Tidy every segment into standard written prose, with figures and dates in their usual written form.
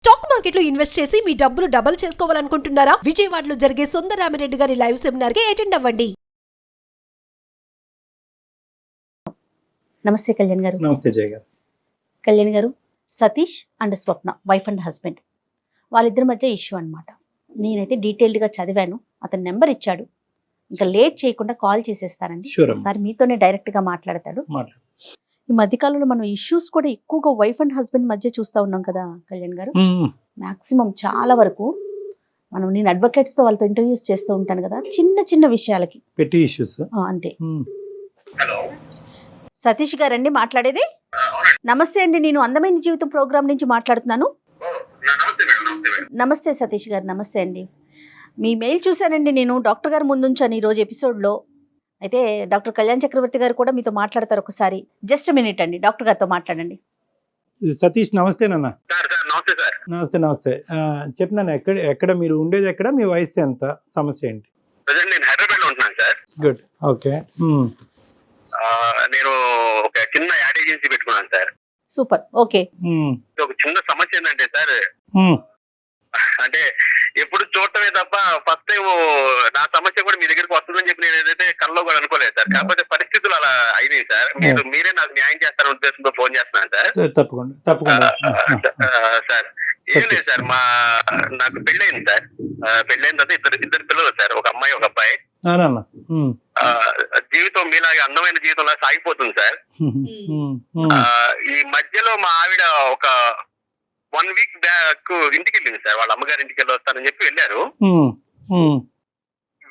Stock మార్కెట్లో invest చేసి మీ డబ్బులు డబుల్ చేసుకోవాలనుకుంటున్నారా? విజయవాడలో జరిగే సుందరరామిరెడ్డి గారి లైవ్ సెమినార్ కి అటెండ్ అవ్వండి. నమస్తే కళ్యాణ్ గారు. నమస్తే జయ గారు. కళ్యాణ్ గారు, Satish and Swapna wife and husband, వాళ్ళిద్దరి మధ్య ఇష్యూ అన్నమాట. నేనైతే డీటెయిల్డ్గా చదివాను. అతని నెంబర్ ఇచ్చాడు. ఇంకా లేట్ చేయకుండా కాల్ చేసేస్తానండి. ఒకసారి మీతోనే డైరెక్ట్గా మాట్లాడతాడు. ఈ మధ్యకాలంలో మనం ఇష్యూస్ కూడా ఎక్కువగా వైఫ్ అండ్ హస్బెండ్ మధ్య చూస్తూ ఉన్నాం కదా కళ్యాణ్ గారు. మాక్సిమం చాలా వరకు నేను అడ్వకేట్స్ తో వాళ్ళతో ఇంటర్వ్యూస్ చేస్తూ ఉంటాను కదా, చిన్న చిన్న విషయాలకి పెట్టి ఇష్యూస్ అంతే. సతీష్ గారండి మాట్లాడేది? నమస్తే అండి, నేను అందమైన జీవితం ప్రోగ్రామ్ నుంచి మాట్లాడుతున్నాను. నమస్తే సతీష్ గారు. నమస్తే అండి. మీ మెయిల్ చూశానండి, నేను డాక్టర్ గారు ముందుంచాను ఈరోజు ఎపిసోడ్లో. అయితే డాక్టర్ కళ్యాణ్ చక్రవర్తి గారు కూడా మీతో మాట్లాడతారు ఒకసారి. జస్ట్ మినిట్ అండి, డాక్టర్ గారితో మాట్లాడండి. సతీష్ నమస్తే నాన్న. నమస్తే సార్. నమస్తే నమస్తే. చెప్పినాను, ఎక్కడ మీరు ఉండేది, ఎక్కడ మీ వయసు ఎంత, సమస్య ఏంటి? నేను హైదరాబాద్ లో ఉంటున్నాను సార్. Good, okay. నేను ఒక చిన్న యాడ్ ఏజెన్సీ పెట్టుకున్నాను సార్. Super, okay. ఒక చిన్న సమస్య ఏంటంటే సార్, అంటే ఎప్పుడు చూడటమే తప్ప ఫస్ట్ టైం నా సమస్య కూడా మీ దగ్గరికి వస్తుందని చెప్పి నేను ఏదైతే కల్లో కూడా అనుకోలేదు సార్. కాకపోతే పరిస్థితులు అలా అయినాయి సార్. మీరే నాకు న్యాయం చేస్తారనే ఉద్దేశంతో ఫోన్ చేస్తున్నాను సార్. తప్పకుండా తప్పకుండా సార్, ఏం లేదు సార్, నాకు పెళ్ళయింది సార్. పెళ్ళైన తర్వాత ఇద్దరు పిల్లలు సార్, ఒక అమ్మాయి ఒక అబ్బాయి. జీవితం మీలాగే అందమైన జీవితంలా సాగిపోతుంది సార్. ఈ మధ్యలో మా ఆవిడ ఒక 1 వీక్ బ్యాక్ ఇంటికి వెళ్ళింది సార్. వాళ్ళ అమ్మగారి ఇంటికి వెళ్ళి వస్తానని చెప్పి వెళ్ళారు.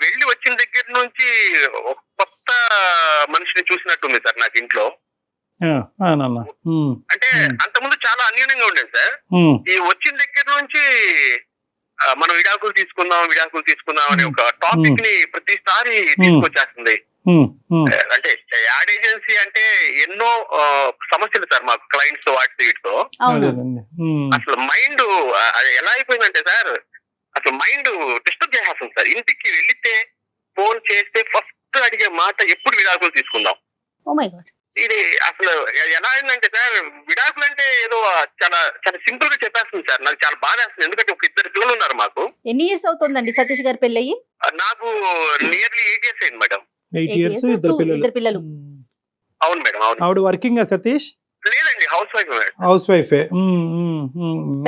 వెళ్ళి వచ్చిన దగ్గర నుంచి ఒక కొత్త మనిషిని చూసినట్టుంది సార్ నాకు ఇంట్లో. అంటే అంతకుముందు చాలా అన్యూన్యంగా ఉండేది సార్. ఈ వచ్చిన దగ్గర నుంచి మనం విడాకులు తీసుకుందాం అనే ఒక టాపిక్ ని ప్రతిసారి తీసుకొచ్చేస్తుంది. అంటే యాడ్ ఏజెన్సీ అంటే ఎన్నో సమస్యలు సార్ మాకు, క్లయింట్స్ తో వాటితో వీటితో. అసలు మైండ్ ఎలా అయిపోయిందంటే సార్, అసలు మైండ్ డిస్టర్బ్ చేసేస్తుంది సార్. ఇంటికి వెళితే ఫోన్ చేస్తే ఫస్ట్ అడిగే మాట ఎప్పుడు విడాకులు తీసుకుందాం. ఇది అసలు ఎలా అయిందంటే సార్, విడాకులు అంటే ఏదో చాలా చాలా సింపుల్ గా చెప్పేస్తుంది సార్. నాకు చాలా బాధ వేస్తుంది. ఎందుకంటే ఒక 2 పిల్లలు ఉన్నారు మాకు. ఎన్ని ఇయర్స్ అవుతుందండి సతీష్ గారి పెళ్ళయి? నాకు నియర్లీ 8 years అయింది మేడం. 8 years, 2 పిల్లలు. అవును మేడం, అవును. ఆవిడ వర్కింగ్ సతీష్? లేదండి, హౌస్ వైఫ్ మేడం. హౌస్ వైఫే.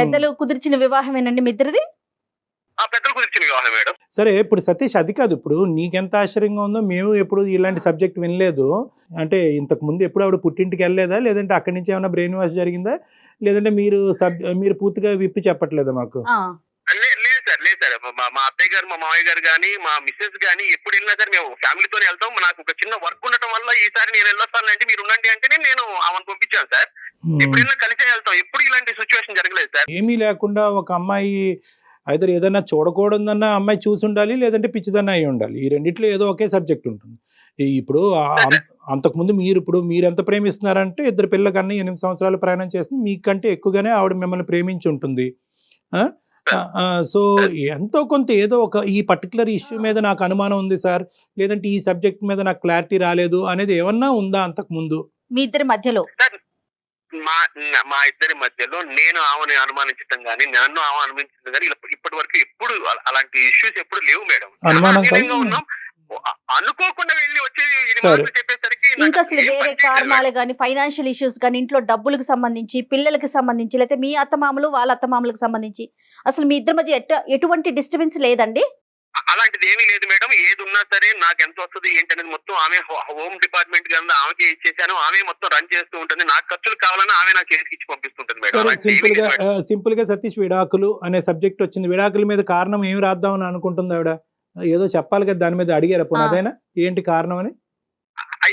పెద్దలు కుదిర్చిన వివాహమేనండి మీ ఇద్దరిది? పెద్దలు కుదిర్చిన వివాహం మేడం. సరే, ఇప్పుడు సతీష్ అది కాదు, ఇప్పుడు నీకెంత ఆశ్చర్యంగా ఉందో, మేము ఎప్పుడు ఇలాంటి సబ్జెక్ట్ వినలేదు. అంటే ఇంతకు ముందు ఎప్పుడు ఆవిడ పుట్టింటికి వెళ్ళలేదా, లేదంటే అక్కడి నుంచి ఏమైనా బ్రెయిన్ వాష్ జరిగిందా, లేదంటే మీరు పూర్తిగా విప్పి చెప్పట్లేదా మాకు? లేదు సార్, మా అత్తయ్య గారు, మా మామయ్య గారు గానీ, మా మిస్సెస్ గానీ ఎప్పుడు వెళ్ళినా సరే మేము ఫ్యామిలీతోనే వెళ్తాం. నాకు ఒక చిన్న వర్క్ ఉండటం వల్ల ఈసారి నేను వెళ్ళొస్తానంటే మీరు ఉండండి అంటే నేను ఆమెను పంపించాను సార్. ఎప్పుడు వెళ్ళినా కలిసే వెళ్తాం. ఎప్పుడు ఇలాంటి సిచ్యువేషన్ జరగలేదు సార్. ఏమీ లేకుండా ఒక అమ్మాయి అయితే ఏదైనా చూడకూడదన్న అమ్మాయి చూసి ఉండాలి, లేదంటే పిచ్చిదన్న అయి ఉండాలి. ఈ రెండిట్లో ఏదో ఒకే సబ్జెక్ట్ ఉంటుంది. ఇప్పుడు అంతకుముందు మీరు ఎంత ప్రేమిస్తున్నారంటే, 2 పిల్లల కన్నా 8 సంవత్సరాలు ప్రయాణం చేస్తుంది, మీకంటే ఎక్కువగానే ఆవిడ మిమ్మల్ని ప్రేమించి ఉంటుంది. సో ఎంతో కొంత ఏదో ఒక ఈ పర్టికులర్ ఇష్యూ మీద నాకు అనుమానం ఉంది సార్, లేదంటే ఈ సబ్జెక్ట్ మీద నాకు క్లారిటీ రాలేదు అనేది ఏమన్నా ఉందా అంతకు ముందు మీ ఇద్దరి మధ్యలో? మా ఇద్దరి మధ్యలో నేను ఆమెను అనుమానించడం గానీ, నన్ను ఆమె అనుమానించడం గానీ ఇప్పటి వరకు ఎప్పుడు అలాంటి ఇష్యూస్ ఎప్పుడు లేవు మేడం. ఉన్నాం, అనుకోకుండా వెళ్ళి వచ్చేది చెప్పేసరికి ఇంకా అసలు వేరే కారణాలు గానీ, ఫైనాన్షియల్ ఇష్యూస్ గానీ, ఇంట్లో డబ్బులకు సంబంధించి, పిల్లలకి సంబంధించి, లేకపోతే మీ అత్తమామలు వాళ్ళ అత్తమామలకు సంబంధించి అసలు మీ ఇద్దరి మధ్య ఎటువంటి డిస్టర్బెన్స్ లేదండి? అలాంటిది ఏమీ లేదు మేడం. ఏది ఉన్నా సరే నాకు ఎంత వస్తుంది ఏంటనేది మొత్తం ఆమె హోమ్ డిపార్ట్మెంట్ కింద ఆమెకి ఇచ్చేసాను. ఆమె మొత్తం రన్ చేస్తూ ఉంటుంది. నాకు ఖర్చులు కావాలని ఆమె నాకు చేతికి ఇచ్చి పంపిస్తుంటుంది మేడం. సింపుల్ గా సతీష్, విడాకులు అనే సబ్జెక్ట్ వచ్చింది. విడాకుల మీద కారణం ఏమి రాద్దామని అనుకుంటుంది ఆవిడ? ఏదో చెప్పాలి కదా, దాని మీద అడిగారా పోనీ? అదేనా ఏంటి కారణం అని?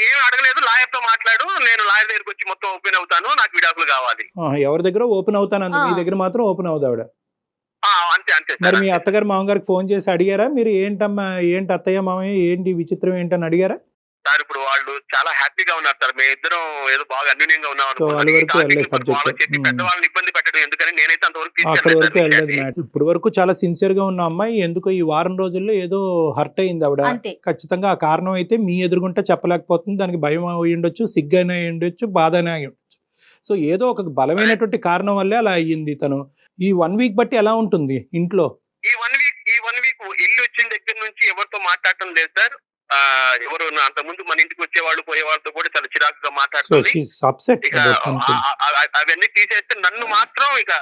ఏమి అడగలేదు. లాయర్ తో మాట్లాడు, నేను లాయర్ దగ్గరకు వచ్చి మొత్తం ఓపెన్ అవుతాను, నాకు విడాకులు కావాలి. ఎవరి దగ్గర ఓపెన్ అవుతాను, మీ దగ్గర మాత్రం ఓపెన్ అవుతుంది ఆవిడ? అంతే అంతే. మరి మీ అత్తగారు మామగారికి ఫోన్ చేసి అడిగారా మీరు? ఏంటమ్మా, ఏంటి అత్తయ్య మామయ్య, ఏంటి విచిత్రం ఏంటని అడిగారా సార్? ఇప్పుడు వాళ్ళు చాలా హ్యాపీగా ఉన్నారు సార్. మేము ఇద్దరం ఏదో బాగా అన్యూన్యంగా ఉన్నాం. పెద్దవాళ్ళని ఇబ్బంది పెట్టడం ఎందుకని నేనైతే అంతవరకు అక్కడి వరకు వెళ్ళలేదు. ఇప్పుడు వరకు చాలా సిన్సియర్ గా ఉన్న అమ్మాయి ఎందుకో ఈ వారం రోజుల్లో ఏదో హర్ట్ అయింది ఆవిడ. ఖచ్చితంగా ఆ కారణం అయితే మీ ఎదురుగుంటే చెప్పలేకపోతుంది. దానికి భయం అయి ఉండొచ్చు, సిగ్గైనా అయి ఉండొచ్చు, బాధ అయినా అయి ఉండొచ్చు. సో ఏదో ఒక బలమైనటువంటి కారణం వల్లే అలా అయ్యింది తను. ఈ 1 వీక్ బట్టి ఎలా ఉంటుంది ఇంట్లో? ఈ వన్ వీక్ వెళ్ళి వచ్చిన దగ్గర నుంచి ఎవరితో మాట్లాడటం లేదు సార్. ఎవరు అంతకుముందు మన ఇంటికి వచ్చే వాళ్ళు పోయే వాళ్ళతో కూడా చాలా చిరాకుగా సో మాట్లాడుతుంది. షీస్ అప్సెట్ ఇక అవన్నీ తీసేస్తే నన్ను మాత్రం ఇక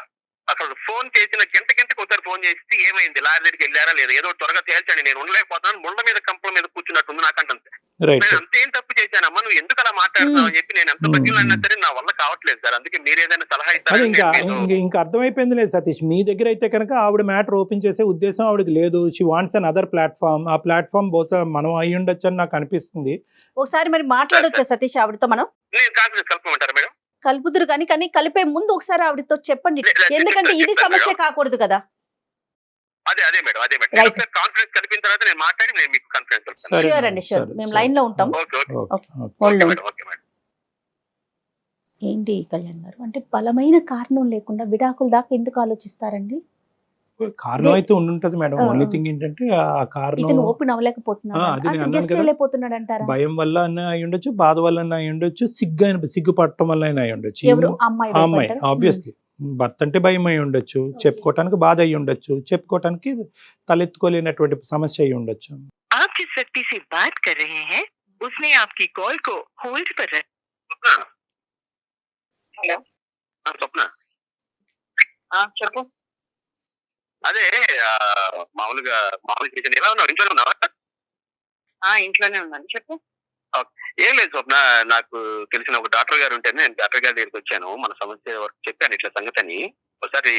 అసలు ఫోన్ చేసిన గంటకు ఒకసారి ఫోన్ చేసి ఏమైంది, లారీ దగ్గరికి వెళ్ళారా లేదా, ఏదో త్వరగా తేల్చండి, నేను ఉండలేకపోతున్నాను, ముళ్ళ మీద కంపల మీద కూర్చున్నట్టుంది నాకంటే. రైట్. నేను అంతేం తప్పు చేశానమ్మా, నువ్వు ఎందుకు అలా మాట్లాడుతున్నావు అని చెప్పి నేను ఎంత బతికినా సరే నా వల్ల కావట్లేదు సార్. అందుకే మీరు ఏదైనా సలహా అది ఇస్తారని ఇంకా అర్థమైపోయింది లేదు సతీష్. మీ దగ్గర అయితే కనుక ఆవిడ మ్యాటర్ ఓపెన్ చేసే ఉద్దేశం ఆవిడకి లేదు. She wants an other platform. ఆ ప్లాట్ఫామ్ బహుశా మనం అయి ఉండొచ్చు అని నాకు అనిపిస్తుంది. ఒకసారి మరి మాట్లాడొచ్చా సతీష్ ఆవిడతో? మనం నేను కాన్ఫిడెన్స్ కలపమంటారా మేడం? కలుపుదురు కానీ కలిపే ముందు ఒకసారి ఆవిడతో చెప్పండి, ఎందుకంటే ఇది సమస్య కాకూడదు కదా. అదే మేడం Right. కాన్ఫిడెన్స్ కలిపిన తర్వాత నేను మాట్లాడి నేను మీకు కాన్ఫిడెన్స్ సరే ష్యూర్ మేడం, అండి, ష్యూర్. సరే, మేము సరే. లైన్ లో ఉంటాం. Okay Hold on. Okay madam. ఏంటి కళ్యాణ్ గారు, అంటే బలమైన కారణం లేకుండా విడాకుల దాకా ఎందుకు ఆలోచిస్తారండి? కారణం అయితే ఉండుంటది మేడం. ఆ. ఓన్లీ థింగ్ ఏంటంటే ఆ కారణం ఇతను ఓపెన్ అవ్వలేకపోతున్నాడు, అది నేను అన్నాను గెస్ట్ కదా. వెళ్ళిపోతున్నాడు అంటారా? భయం వల్ల అయి ఉండొచ్చు, బాధ వల్ల అయి ఉండొచ్చు, సిగ్గుపడటం వల్ల అయి ఉండొచ్చు. ఎవరు? అమ్మాయి ఆ అమ్మాయి భయపడ్డారా? ఆబ్వియస్లీ భర్త అంటే భయం అయి ఉండొచ్చు, చెప్పుకోవటానికి బాధ అయి ఉండొచ్చు, చెప్పుకోవటానికి తలెత్తుకోలేనటువంటి సమస్య అయి ఉండొచ్చు. आप जिस व्यक्ति से बात कर रहे हैं उसने आपकी कॉल को होल्ड पर रखा। హలో స్వప్న, చెప్పు. అదే మామూలుగా చేశాను. ఎలా ఉన్నావు? ఇంట్లోనే ఉన్నావా? ఇంట్లోనే ఉన్నాను, చెప్పు. ఏం లేదు స్వప్న, నాకు తెలిసిన ఒక డాక్టర్ గారు ఉంటేనే నేను డాక్టర్ గారి దగ్గరికి వచ్చాను. మన సమస్య వరకు చెప్పాను ఇట్లా సంగతి అని. ఒకసారి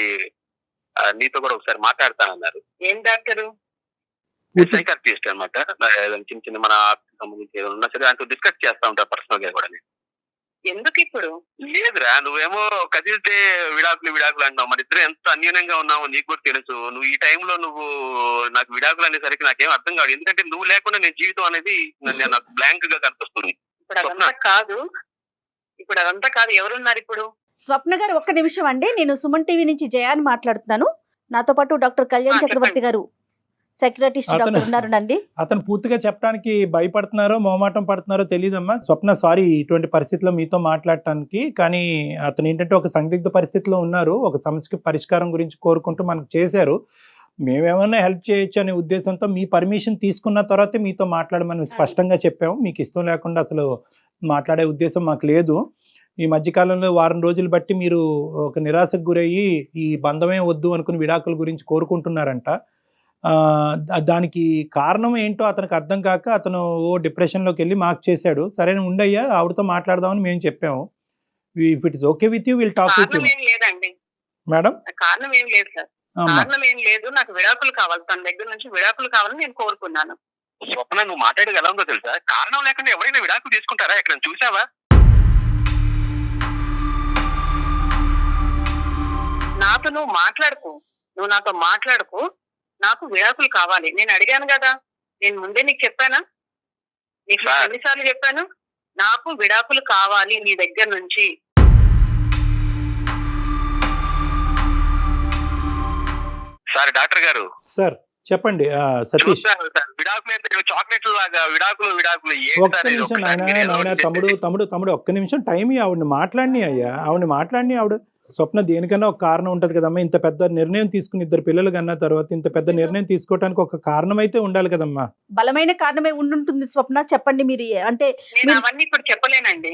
నీతో కూడా ఒకసారి మాట్లాడతానన్నారు. ఏం డాక్టరు? సైకాట్రిస్ట్ అనమాట. చిన్న చిన్న మన ఆర్ట్కి సంబంధించి ఏదైనా ఉన్నా సరే ఆయనతో డిస్కస్ చేస్తా ఉంటారు పర్సనల్ గా కూడా. ఎందుకు ఇప్పుడు? లేదురా, నువ్వేమో కదిలితే విడాకులు అంటున్నావు. మన ఇద్దరు ఎంత అన్యూనంగా ఉన్నావో నీకు కూడా తెలుసు. నువ్వు ఈ టైంలో నువ్వు నాకు విడాకులు అనేసరికి నాకేం అర్థం కాదు. ఎందుకంటే నువ్వు లేకుండా నేను జీవితం అనేది నాకు బ్లాంక్ గా కనిపిస్తుంది. ఇప్పుడు అదంతా కాదు. ఎవరున్నారు ఇప్పుడు? స్వప్న గారు ఒక్క నిమిషం అండి, నేను సుమన్ టీవీ నుంచి జయాని మాట్లాడుతున్నాను. నాతో పాటు డాక్టర్ కళ్యాణ్ చక్రవర్తి గారు, సైకియాట్రిస్ట్ డాక్టర్ ఉన్నారండి. అతను పూర్తిగా చెప్పడానికి భయపడుతున్నారో మొహమాటం పడుతున్నారో తెలియదమ్మా. స్వప్న సారీ ఇటువంటి పరిస్థితిలో మీతో మాట్లాడటానికి. కానీ అతను ఏంటంటే ఒక సందిగ్ధ పరిస్థితిలో ఉన్నారు. ఒక సమస్యకి పరిష్కారం గురించి కోరుకుంటూ మనకు చేశారు. మేమేమన్నా హెల్ప్ చేయొచ్చు అనే ఉద్దేశంతో మీ పర్మిషన్ తీసుకున్న తర్వాతే మీతో మాట్లాడమని స్పష్టంగా చెప్పాము. మీకు ఇష్టం లేకుండా అసలు మాట్లాడే ఉద్దేశం మాకు లేదు. ఈ మధ్యకాలంలో వారం రోజులు బట్టి మీరు ఒక నిరాశకు గురయ్యి ఈ బంధమే వద్దు అనుకుని విడాకుల గురించి కోరుకుంటున్నారంట. దానికి కారణం ఏంటో అతనికి అర్థం కాక అతను డిప్రెషన్లోకి వెళ్ళి మాకు చేశాడు. సరే ఉండయ్యా, ఆవిడతో మాట్లాడదామని మేము చెప్పాము. If it is okay with you will talk with you. లేదండి మేడం, కారణం ఏం లేదు సార్. కారణం ఏం లేదు. నాకు విడాకులు కావాలి, తన దగ్గర నుంచి విడాకులు కావాలని నేను కోరుకున్నాను. స్వప్న, నువ్వు మాట్లాడేది ఎలా ఉందో తెలుసా? కారణం లేకుండా ఎవరైనా విడాకులు తీసుకుంటారా? ఎక్కడ చూసావా? నాతో నువ్వు నాతో మాట్లాడుకు. నాకు విడాకులు కావాలి. నేను అడిగాను కదా, నేను ముందే నీకు చెప్పానా? నీకు ఎన్నిసార్లు చెప్పాను? నాకు విడాకులు కావాలి నీ దగ్గర నుంచి. సార్ డాక్టర్ గారు, సార్ చెప్పండి. సతీష్, విడాకులు చాక్లెట్లు లాగా విడాకులు ఒక్క నిమిషం నాయన తమ్ముడు ఒక్క నిమిషం టైం ఆవిడని మాట్లాడిని అయ్యా. ఆవిడ స్వప్న దేనికన్నా ఒక కారణం ఉంటది కదమ్మా. ఇంత పెద్ద నిర్ణయం తీసుకుని ఇద్దరు పిల్లలు కన్నా తర్వాత ఇంత పెద్ద నిర్ణయం తీసుకోవడానికి ఒక కారణం అయితే ఉండాలి కదమ్మా. బలమైన కారణమే ఉండుంటుంది స్వప్న, చెప్పండి మీరు. అంటే నేను అవన్నీ ఇప్పుడు చెప్పలేనండి.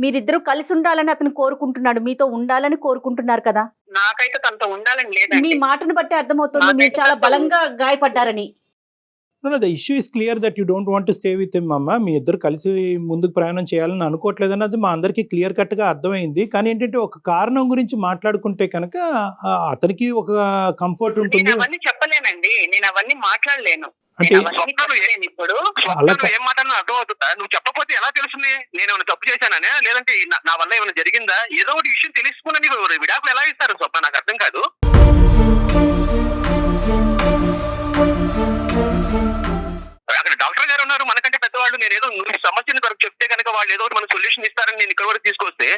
మీరిద్దరూ కలిసి ఉండాలని అతను కోరుకుంటున్నాడు, మీతో ఉండాలని కోరుకుంటున్నారు కదా. నాకైతే తనతో ఉండాలని లేదండి. మీ మాటను బట్టి అర్థమవుతుంది మీరు చాలా బలంగా గాయపడ్డారని. The issue is clear that you don't want to stay with him అమ్మ. మీ ఇద్దరు కలిసి ముందుకు ప్రయాణం చేయాలని అనుకోవట్లేదు అన్నది మా అందరికీ క్లియర్ కట్ గా అర్థమైంది. కానీ ఏంటంటే ఒక కారణం గురించి మాట్లాడుకుంటే కనుక అతనికి ఒక కంఫర్ట్ ఉంటుంది. నేను అవన్నీ చెప్పలేనండి, నేను అవన్నీ మాట్లాడలేను. అంటే ఇప్పుడు ఏం మాట్లాడినా అర్థం అవుతుందా? నువ్వు చెప్పకపోతే ఎలా తెలుస్తుంది? నేను ఏమైనా తప్పు చేశాననే, లేదంటే నా వల్ల ఏమైనా జరిగిందా? ఏదో ఒకటి విషయం తెలుసుకున్నా నీకు విడాకులు ఎలా ఇస్తారు స్వప్న? నాకు అర్థం కాదు. అక్కడ డాక్టర్ గారు ఉన్నారు, మనకంటే పెద్దవాళ్ళు. నేను ఏదో నువ్వు సమస్యను కొరకు చెప్తే కనుక వాళ్ళు ఏదో ఒకటి మన సొల్యూషన్ ఇస్తారని నేను ఇక్కడ వరకు తీసుకొస్తే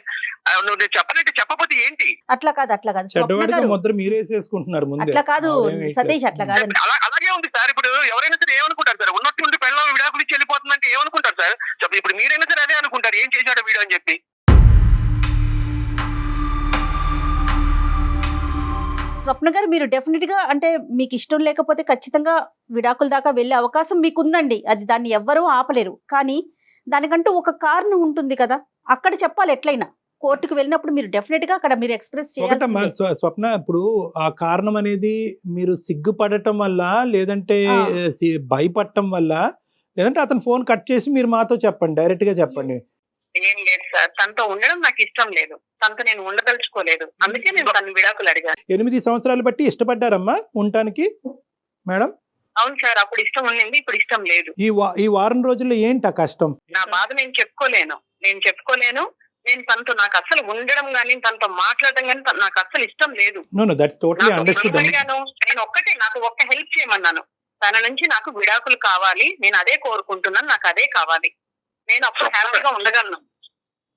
నువ్వు నేను చెప్పనంటే చెప్పకపోతే ఏంటి? అట్లా కాదు చెడ్డవాడిగా ముద్ర మీరేసేసుకుంటున్నారు ముందే. అట్లా కాదు సతీష్, అట్లా కాదు. అలాగే ఉంది సార్. ఇప్పుడు ఎవరైనా సరే ఏమనుకుంటారు సార్, ఉన్నట్టుండి పెళ్ళం విడాకులు ఇచ్చి వెళ్ళిపోతుందంటే ఏమనుకుంటారు సార్? ఇప్పుడు మీరైనా సరే అదే అనుకుంటారు, ఏం చేశాడు వీడు అని చెప్పి. స్వప్న గారు, మీరు డెఫినెట్ గా అంటే మీకు ఇష్టం లేకపోతే ఖచ్చితంగా విడాకుల దాకా వెళ్ళే అవకాశం మీకు ఉందండి. అది దాన్ని ఎవ్వరూ ఆపలేరు. కానీ దానికంటూ ఒక కారణం ఉంటుంది కదా, అక్కడ చెప్పాలి. ఎట్లయినా కోర్టుకు వెళ్ళినప్పుడు మీరు డెఫినెట్ గా అక్కడ మీరు ఎక్స్ప్రెస్ ఒకటమ్మా చేయాలి. స్వప్న, ఇప్పుడు ఆ కారణం అనేది మీరు సిగ్గుపడటం వల్ల, లేదంటే భయపడటం వల్ల, లేదంటే అతను ఫోన్ కట్ చేసి మీరు మాతో చెప్పండి, డైరెక్ట్ గా చెప్పండి. ఏం లేదు సార్, తనతో ఉండడం నాకు ఇష్టం లేదు, తనతో నేను ఉండదలుచుకోలేదు, అందుకే నేను తన విడాకులు అడిగాను. 8 సంవత్సరాలు బట్టి ఇష్టపడ్డారమ్మా ఉండటానికి మేడం? అవును సార్, అప్పుడు ఇష్టం ఉండింది, ఇప్పుడు ఇష్టం లేదు. ఈ వారం రోజుల్లో ఏంటి ఆ కష్టం? నా బాధ నేను చెప్పుకోలేను. నేను తనతో నాకు అసలు ఉండడం గానీ, తనతో మాట్లాడడం గానీ నాకు అసలు ఇష్టం లేదు. That's totally understood. నేను నాకు ఒక్క హెల్ప్ చేయమన్నాను, తన నుంచి నాకు విడాకులు కావాలి, నేను అదే కోరుకుంటున్నాను, నాకు అదే కావాలి, నేను అప్పుడు హ్యాపీగా ఉండగలను.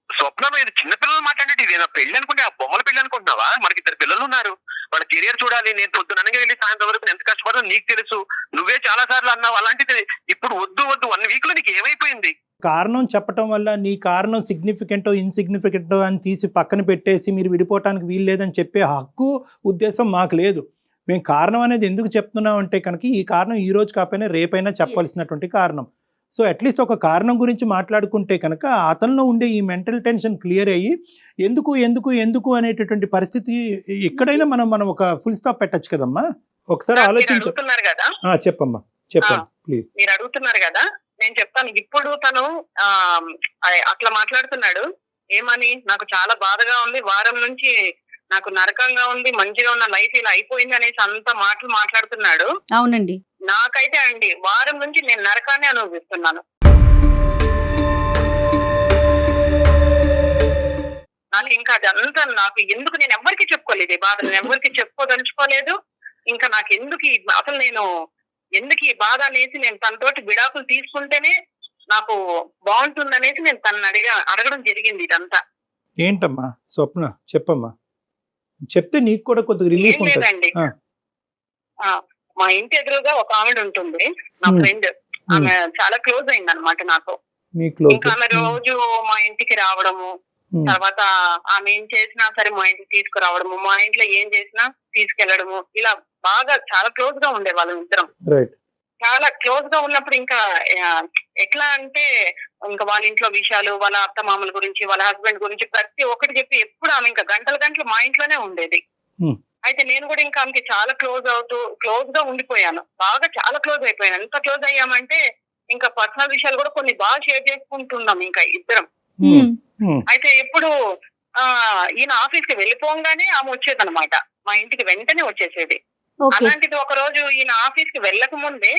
స్వప్నం, ఇది చిన్నపిల్లలు మాట్లాడేది, ఇదేనా పెళ్లి అనుకుంటే ఆ బొమ్మల పెళ్లి అనుకుంటున్నావా? మనకి 2 పిల్లలు ఉన్నారు, వాళ్ళ కెరియర్ చూడాలి. నేను పొద్దుననగా వెళ్ళి సాయంత్రం వరకు ఎంత కష్టపడదో నీకు తెలుసు, నువ్వే చాలా సార్లు అన్నావు. అలాంటిది ఇప్పుడు వద్దు 1 వీక్ లో నీకు ఏమైపోయింది? కారణం చెప్పటం వల్ల నీ కారణం సిగ్నిఫికెంటో ఇన్సిగ్నిఫికెంటో అని తీసి పక్కన పెట్టేసి మీరు విడిపోవటానికి వీలు లేదని చెప్పే హక్కు ఉద్దేశం మాకు లేదు. మేము కారణం అనేది ఎందుకు చెప్తున్నాం అంటే కనుక ఈ కారణం ఈ రోజు కాకపోయినా రేపైనా చెప్పాల్సినటువంటి కారణం. సో అట్లీస్ట్ ఒక కారణం గురించి మాట్లాడుకుంటే కనుక అతనిలో ఉండే ఈ మెంటల్ టెన్షన్ క్లియర్ అయ్యి ఎందుకు అనేటటువంటి పరిస్థితి ఎక్కడైనా మనం ఒక ఫుల్ స్టాప్ పెట్టచ్చు కదమ్మా. ఒకసారి ఆలోచించు. చెప్పమ్మా, చెప్పండి ప్లీజ్. మీరు అడుగుతున్నారు కదా, నేను చెప్తాను. ఇప్పుడు తను అట్లా మాట్లాడుతున్నాడు ఏమని, నాకు చాలా బాధగా ఉంది, వారం నుంచి నాకు నరకంగా ఉంది, మంచిగా ఉన్న లైఫ్ ఇలా అయిపోయింది అనేసి అంత మాటలు మాట్లాడుతున్నాడు. అవునండి, నాకైతే అండి వారం నుంచి నేను నరకాన్ని అనుభవిస్తున్నాను. నాకు ఇంకా అదంతా నాకు ఎందుకు, నేను ఎవరికి చెప్పుకోలేదు ఈ బాధ, నేను ఎవరికి చెప్పుకోదలుచుకోలేదు. ఇంకా నాకు అసలు నేను ఎందుకు ఈ బాధ అనేసి నేను తనతోటి విడాకులు తీసుకుంటేనే నాకు బాగుంటుందనేసి నేను తనని అడగడం జరిగింది. ఇదంతా ఏంటమ్మా స్వప్న, చెప్పమ్మా, చెప్తే నీకు కూడా కొద్దిగా రిలీఫ్ ఉంటుంది. లేదండి, మా ఇంటి ఎదురుగా ఒక ఆవిడ ఉంటుంది, నా ఫ్రెండ్. ఆమె చాలా క్లోజ్ అయింది అనమాట నాకు. ఇంకా ఆమె రోజు మా ఇంటికి రావడము, తర్వాత ఆమె ఏం చేసినా సరే మా ఇంటికి తీసుకురావడము, మా ఇంట్లో ఏం చేసినా తీసుకెళ్లడము, ఇలా బాగా చాలా క్లోజ్ గా ఉండే వాళ్ళం ఇద్దరం. చాలా క్లోజ్ గా ఉన్నప్పుడు ఇంకా ఎట్లా అంటే ఇంకా వాళ్ళ ఇంట్లో విషయాలు, వాళ్ళ అత్త మామల గురించి, వాళ్ళ హస్బెండ్ గురించి ప్రతి ఒక్కటి చెప్పి ఎప్పుడు ఆమె ఇంకా గంటలు మా ఇంట్లోనే ఉండేది. అయితే నేను కూడా ఇంకా ఆమెకి చాలా క్లోజ్ గా ఉండిపోయాను, బాగా చాలా క్లోజ్ అయిపోయాను. ఎంత క్లోజ్ అయ్యామంటే ఇంకా పర్సనల్ విషయాలు కూడా కొన్ని బాగా షేర్ చేసుకుంటున్నాం ఇంకా ఇద్దరం. అయితే ఎప్పుడు ఈయన ఆఫీస్ కి వెళ్ళిపోగానే ఆమె వచ్చేదన్నమాట, మా ఇంటికి వెంటనే వచ్చేసేది. అలాంటిది ఒక రోజు ఈయన ఆఫీస్ కి వెళ్ళక ముందే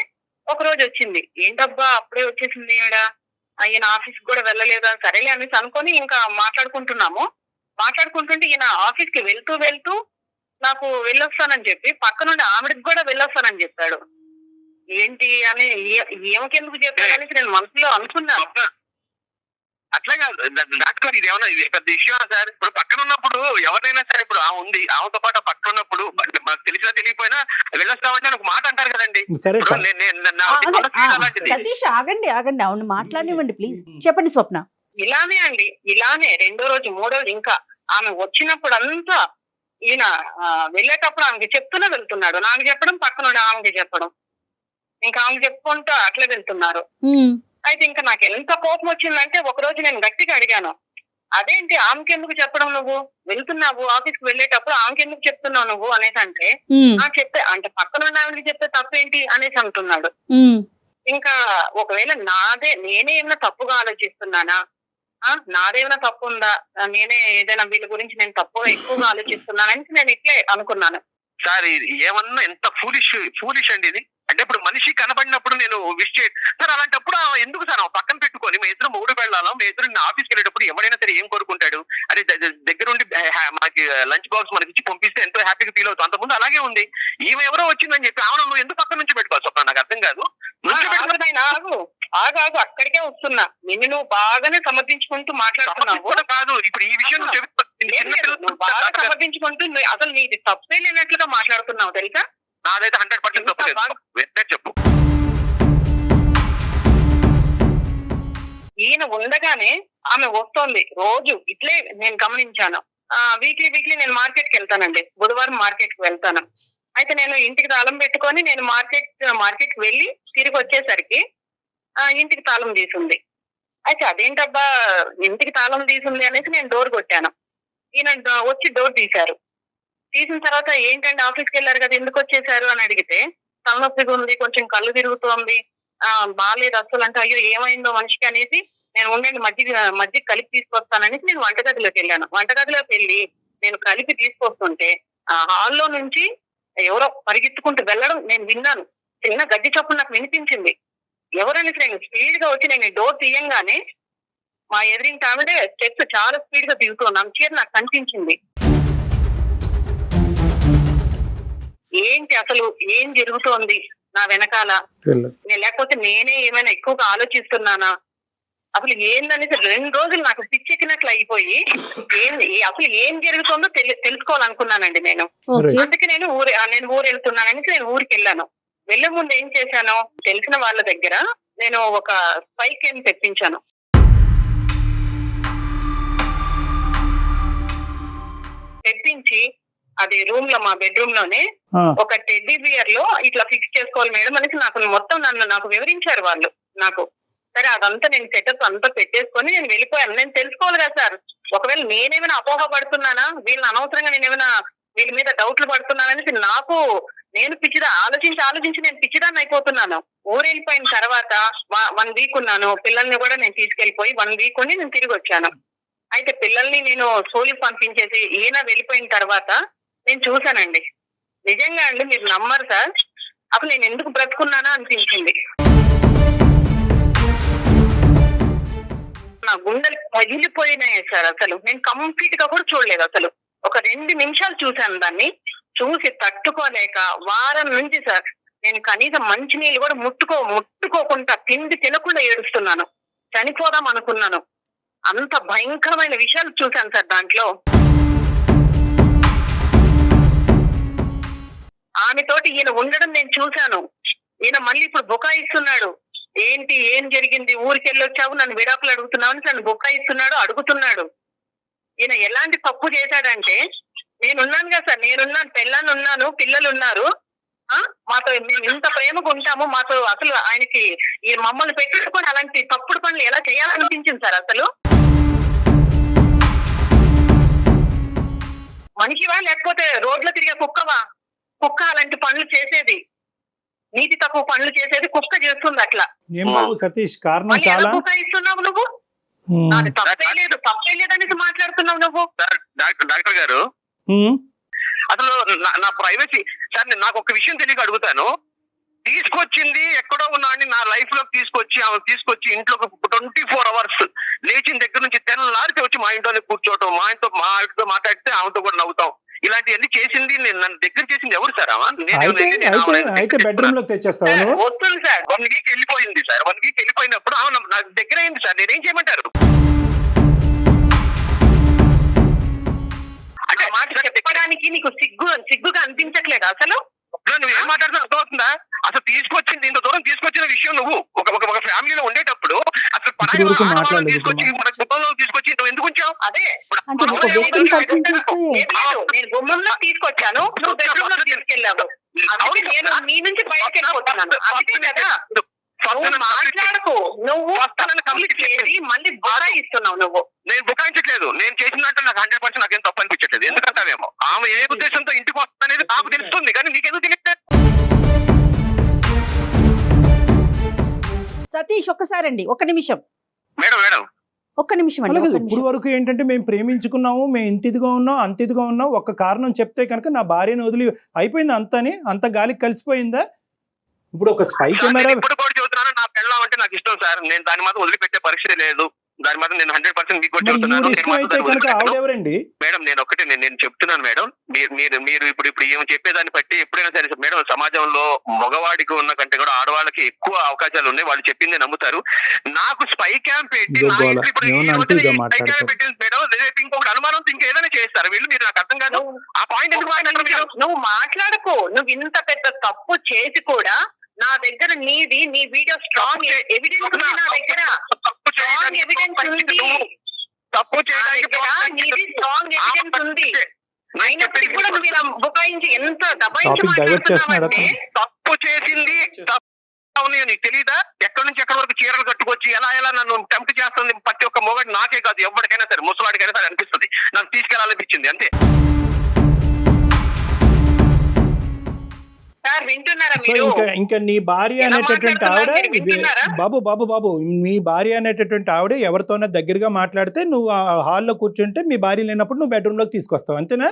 ఒక రోజు వచ్చింది. ఏంటబ్బా అప్పుడే వచ్చేసింది ఈయన ఆఫీస్ కూడా వెళ్ళలేదా, సరేలే అనేసి అనుకొని ఇంకా మాట్లాడుకుంటుంటే ఈయన ఆఫీస్ కి వెళ్తూ నాకు వెళ్ళొస్తానని చెప్పి పక్క నుండి ఆవిడకి కూడా వెళ్ళొస్తానని చెప్పాడు. ఏంటి అని ఏమకెందుకు చెప్పాడు అనేసి నేను మనసులో అనుకున్నాను. అట్లా కాదు డాక్టర్, ఇది ఏమన్నా పెద్ద ఇష్యూ సార్? ఇప్పుడు పక్కన ఉన్నప్పుడు ఎవరైనా సరే, ఇప్పుడు ఉంది ఆమెతో పాటు పక్కన ఉన్నప్పుడు మనకు తెలిసినా తెలియపోయినా వెళ్ళొస్తామంటే ఒక మాట అంటారు కదండి. సతీష్ ఆగండి, అవును మాట్లాడివ్వండి ప్లీజ్, చెప్పండి స్వప్న. ఇలానే 2వ రోజు 3వ రోజు ఇంకా ఆమె వచ్చినప్పుడు అంతా ఈయన వెళ్ళేటప్పుడు ఆమెకి చెప్తూనే వెళ్తున్నాడు, నాకు చెప్పడం, పక్కన ఆమెకి చెప్పడం, ఇంకా ఆమెకి చెప్పుకుంటూ అట్లా వెళ్తున్నారు. అయితే ఇంకా నాకు ఎంత కోపం వచ్చిందంటే ఒక రోజు నేను గట్టిగా అడిగాను, అదేంటి ఆమెకి ఎందుకు చెప్పడం, నువ్వు వెళ్తున్నావు ఆఫీస్ కి వెళ్ళేటప్పుడు ఆమెకి ఎందుకు చెప్తున్నావు నువ్వు అనేసి అంటే, చెప్తే అంటే పక్కన ఆమెకి చెప్తే తప్పేంటి అనేసి అంటున్నాడు. ఇంకా ఒకవేళ నేనే ఏమైనా తప్పుగా ఆలోచిస్తున్నానా, నాదేమైనా తప్పు ఉందా, నేనే ఏదైనా వీళ్ళ గురించి నేను తప్పుగా ఎక్కువగా ఆలోచిస్తున్నానని నేను ఇట్లే అనుకున్నాను. సార్ ఏమన్నా ఎంత ఫూలిష్ అండి ఇది. అంటే ఇప్పుడు మనిషి కనబడినప్పుడు నేను విష్ సార్, అలాంటప్పుడు ఎందుకు సార్ పక్కన పెట్టుకొని మా ఇద్దరు మూడు వెళ్ళాలి, మా ఇద్దరు ఆఫీస్కి వెళ్ళేటప్పుడు ఎవరైనా సరే ఏం కోరుకుంటాడు, అదే దగ్గరుండి మనకి లంచ్ బాక్స్ మనకి ఇచ్చి పంపిస్తే ఎంతో హ్యాపీగా ఫీల్ అవుతాం. అంతకుముందు అలాగే ఉంది, ఈమె ఎవరో వచ్చిందని చెప్పి ఆమె నువ్వు ఎందుకు పక్కన నుంచి పెట్టుకోవచ్చు? నాకు అర్థం కాదు. ఆగు అక్కడికే వస్తున్నా, నిన్ను నువ్వు బాగానే సమర్థించుకుంటూ మాట్లాడుతున్నావు కాదు. ఇప్పుడు ఈ విషయం బాగా సమర్థించుకుంటూ అసలు నీది తప్పే లేనట్లుగా మాట్లాడుతున్నావు తెలుసా. నాదైతే 100% తప్పు లేదు, చెప్పు. ఈయన ఉండగానే ఆమె వస్తోంది రోజు ఇట్లే నేను గమనించాను. వీక్లీ నేను మార్కెట్ కి వెళ్తానండి, బుధవారం మార్కెట్ కి వెళ్తాను. అయితే నేను ఇంటికి తాళం పెట్టుకొని నేను మార్కెట్ కి వెళ్ళి తిరిగి వచ్చేసరికి ఇంటికి తాళం తీసుంది. అయితే అదేంటబ్బా ఇంటికి తాళం తీసుంది అనేసి నేను డోర్ కొట్టాను. ఈయన వచ్చి డోర్ తీశారు. తీసిన తర్వాత ఏంటంటే ఆఫీస్కి వెళ్ళారు కదా, ఎందుకు వచ్చేసారు అని అడిగితే తలనొప్పిగా ఉంది, కొంచెం కళ్ళు తిరుగుతోంది, బాగాలేదు అసలు అంటే, అయ్యో ఏమైందో మనిషికి అనేసి నేను ఉండండి మధ్య కలిపి తీసుకొస్తాననేసి నేను వంటగదిలోకి వెళ్ళాను. వంటగదిలోకి వెళ్ళి నేను కలిపి తీసుకొస్తుంటే హాల్లో నుంచి ఎవరో పరిగెత్తుకుంటూ వెళ్ళడం నేను విన్నాను. చిన్న గడ్డి చప్పుడు నాకు వినిపించింది. ఎవరనేసి నేను స్పీడ్ గా వచ్చి నేను డోర్ తీయంగానే మా ఎదురింటి ఆవిడ స్టెప్స్ చాలా స్పీడ్ గా దిగుతుంది. అంచే నాకు కనిపించింది. ఏంటి అసలు ఏం జరుగుతోంది నా వెనకాల, లేకపోతే నేనే ఏమైనా ఎక్కువగా ఆలోచిస్తున్నానా, అసలు ఏందనేసి 2 రోజులు నాకు పిచ్చెక్కినట్లు అయిపోయి అసలు ఏం జరుగుతుందో తెలుసుకోవాలనుకున్నానండి నేను. అందుకే నేను ఊరు వెళ్తున్నాననేసి నేను ఊరికి వెళ్ళాను. వెళ్లే ముందు ఏం చేశాను, తెలిసిన వాళ్ళ దగ్గర నేను ఒక స్పై క్యామ్ తెప్పించాను. తెప్పించి అది రూమ్ లో, మా బెడ్రూమ్ లోనే ఒక టెడ్డీ బియర్ లో ఇట్లా ఫిక్స్ చేసుకోవాలి మేడం అనేసి నాకు వివరించారు వాళ్ళు నాకు. సరే అదంతా నేను సెటప్ అంతా పెట్టేసుకొని నేను వెళ్ళిపోయాను. నేను తెలుసుకోవాలి కదా సార్, ఒకవేళ నేనేమైనా అపోహ పడుతున్నానా, వీళ్ళని అనవసరంగా నేనేమైనా వీళ్ళ మీద డౌట్లు పడుతున్నాననేసి నేను ఆలోచించి నేను పిచ్చిదాన్ని అయిపోతున్నాను. ఊరు వెళ్ళిపోయిన తర్వాత 1 వీక్ ఉన్నాను. పిల్లల్ని కూడా నేను తీసుకెళ్లిపోయి 1 వీక్ ఉండి నేను తిరిగి వచ్చాను. అయితే పిల్లల్ని నేను స్కూల్కి పంపించేసి ఈయన వెళ్ళిపోయిన తర్వాత నేను చూశానండి. నిజంగా అండి మీరు నమ్మరు సార్, అసలు నేను ఎందుకు బ్రతుకున్నానా అనిపించింది. నా గుండెలు పగిలిపోయినాయి సార్. అసలు నేను కంప్లీట్ గా కూడా చూడలేదు. అసలు ఒక 2 నిమిషాలు చూశాను. దాన్ని చూసి తట్టుకోలేక వారం నుంచి సార్ నేను కనీసం మంచినీళ్ళు కూడా ముట్టుకోకుండా తిండి తినకుండా ఏడుస్తున్నాను. చనిపోదాం అనుకున్నాను. అంత భయంకరమైన విషయాలు చూశాను సార్ దాంట్లో. ఆమెతోటి ఈయన ఉండడం నేను చూశాను. ఈయన మళ్ళీ ఇప్పుడు బుకాయిస్తున్నాడు. ఏంటి ఏం జరిగింది, ఊరికి వెళ్ళొచ్చావు, నన్ను విడాకులు అడుగుతున్నావు అని నన్ను బుకాయిస్తున్నాడు, అడుగుతున్నాడు. ఈయన ఎలాంటి తప్పు చేశాడంటే, నేనున్నాను కదా సార్, నేనున్నాను, పెళ్ళాన్ని ఉన్నాను, పిల్లలు ఉన్నారు, మాతో మేము ఇంత ప్రేమగా ఉంటాము, మాతో అసలు ఆయనకి ఈ మమ్మల్ని పెట్టుకుని అలాంటి తప్పుడు పనులు ఎలా చేయాలనిపించింది సార్. అసలు మనిషివా లేకపోతే రోడ్లో తిరిగే కుక్కవా? కుక్క అలాంటి పనులు చేసేది, నీతి తక్కువ పనులు చేసేది కుక్క చేస్తుంది అట్లా. ఏం బాబు సతీష్, కారణం చాలా కుక్క ఇస్తున్నావు నువ్వు, అది తప్పే లేదు అనేసి మాట్లాడుతున్నావు నువ్వు. డాక్టర్ గారు అసలు నా ప్రైవసీ సార్, నాకు ఒక విషయం తెలియక అడుగుతాను. తీసుకొచ్చింది ఎక్కడో ఉన్నా అని నా లైఫ్ లోకి తీసుకొచ్చి ఇంట్లో 24 hours లేచిన దగ్గర నుంచి తెల్లారితే వచ్చి మా ఇంట్లోనే కూర్చోవటం, మా ఆవిడతో మాట్లాడితే ఆమెతో కూడా నవ్వుతాం, ఇలాంటివన్నీ చేసింది నన్ను దగ్గర చేసింది ఎవరు సార్? అయితే బెడ్రూమ్ లోకి తెచ్చేస్తాను. వస్తుంది సార్. 1 వీక్ వెళ్ళిపోయింది సార్. 1 వీక్ వెళ్ళిపోయినప్పుడు నా దగ్గర అయింది సార్. నేనేం చేయమంటారు? అంటే మాట చెప్పడానికి నీకు సిగ్గుగా అనిపించట్లేదు అసలు? నువ్వు ఏం మాట్లాడుతున్నా అర్థమవుతుందా? అసలు తీసుకొచ్చింది ఇంత దూరం తీసుకొచ్చిన విషయం నువ్వు ఒక ఫ్యామిలీలో ఉండేటప్పుడు అసలు తీసుకొచ్చి మన కుటుంబంలో తీసుకొచ్చి నువ్వు ఎందుకు ఉంచావు? అదే నేను గుమ్మంలో తీసుకొచ్చాను, నువ్వు బెడ్రూమ్ లో తీసుకెళ్ళావు. నేను నీ నుంచి బయటకు వెళ్ళిపోతున్నాను అంతే కదా. మాట్లాడకు, నువ్వు కంప్లీట్ చేసి మళ్ళీ బుకాయిస్తున్నావు. నువ్వు నేను బుకాయించట్లేదు. నేను చేసిందంటే నాకు 100% నాకేం తప్పు అనిపించట్లేదు. ఎందుకంటావేమో ఆమె ఏ ఉద్దేశంతో ఇంటికి వస్తుందనేది నాకు తెలుస్తుంది, కానీ నీకెందుకు తెలియదు? సతీష్ ఒక్కసారండి, ఒక్క నిమిషం మేడం ఒక్క నిమిషం అండి. ఇప్పుడు వరకు ఏంటంటే మేము ప్రేమించుకున్నాము, మేము ఇంత ఇదిగా ఉన్నాం, అంత ఇదిగా ఉన్నాం, ఒక్క కారణం చెప్తే కనుక నా భార్యను వదిలి అయిపోయింది అంత గాలికి కలిసిపోయిందా? ఇప్పుడు ఒక స్పై కెమెరా ఇప్పుడు కూడా చెబుతున్నాను, నా పెళ్ళాం అంటే నాకు ఇష్టం సార్. నేను దాని మాత్రం వదిలిపెట్టే పరిస్థితి లేదు. దాని మాత్రం నేను 100% మీకు కూడా చెబుతున్నాను. మేడం నేను చెప్తున్నాను మేడం, మీరు ఇప్పుడు ఏమో చెప్పేదాన్ని బట్టి ఎప్పుడైనా సరే మేడం, సమాజంలో మగవాడికి ఉన్న కంటే కూడా ఆడవాళ్ళకి ఎక్కువ అవకాశాలు ఉన్నాయి. వాళ్ళు చెప్పింది నమ్ముతారు. నాకు స్పై క్యాంప్ పెట్టి పెట్టింది మేడం, రేపు ఇంకొకటి అనుమానంతో ఇంకేదైనా చేస్తారు వీళ్ళు. మీరు నాకు అర్థం కాదు. ఆ పాయింట్ ఎందుకు నువ్వు మాట్లాడకు. నువ్వు ఇంత పెద్ద తప్పు చేసి కూడా నా దగ్గర నీది నీ వీడియో స్ట్రాంగ్ ఎవిడెన్స్ ఉంది నా దగ్గర, తప్పు స్ట్రాంగ్ ఎవిడెన్స్ ఉంది. తప్పు నా దగ్గర నీది స్ట్రాంగ్ ఎవిడెన్స్ ఉంది. అయినప్పటికీ కూడా నువ్వు ఇలా బుకాయించి ఎంత దబాయించి Topic divert చేస్తున్నారా? మాట్లాడుతున్నావంటే తప్పు చేసింది అవును నీకు తెలీదా? ఎక్కడి నుంచి ఎక్కడి వరకు చీరలు కట్టుకొచ్చి ఎలా నన్ను టెంప్ట్ చేస్తుంది ప్రతి ఒక్క మొగడు, నాకే కాదు ఎవరికైనా సరే, ముసలాడికైనా సరే అనిపిస్తుంది, నన్ను తీసుకెళ్లాలనిపించింది అంతే. సార్ వింటున్నారా సో మీరు? ఇంకా నీ భార్య ఎలా అనేటటువంటి ఆవిడ మాట్లాడుతున్నారు మీరు వింటున్నారా? బాబు మీ భార్య అనేటటువంటి ఆవిడ ఎవరితోనో దగ్గరగా మాట్లాడితే నువ్వు ఆ హాల్లో కూర్చుంటే మీ భార్య లేనప్పుడు నువ్వు బెడ్రూమ్ లోకి తీసుకొస్తావు అంతేనా?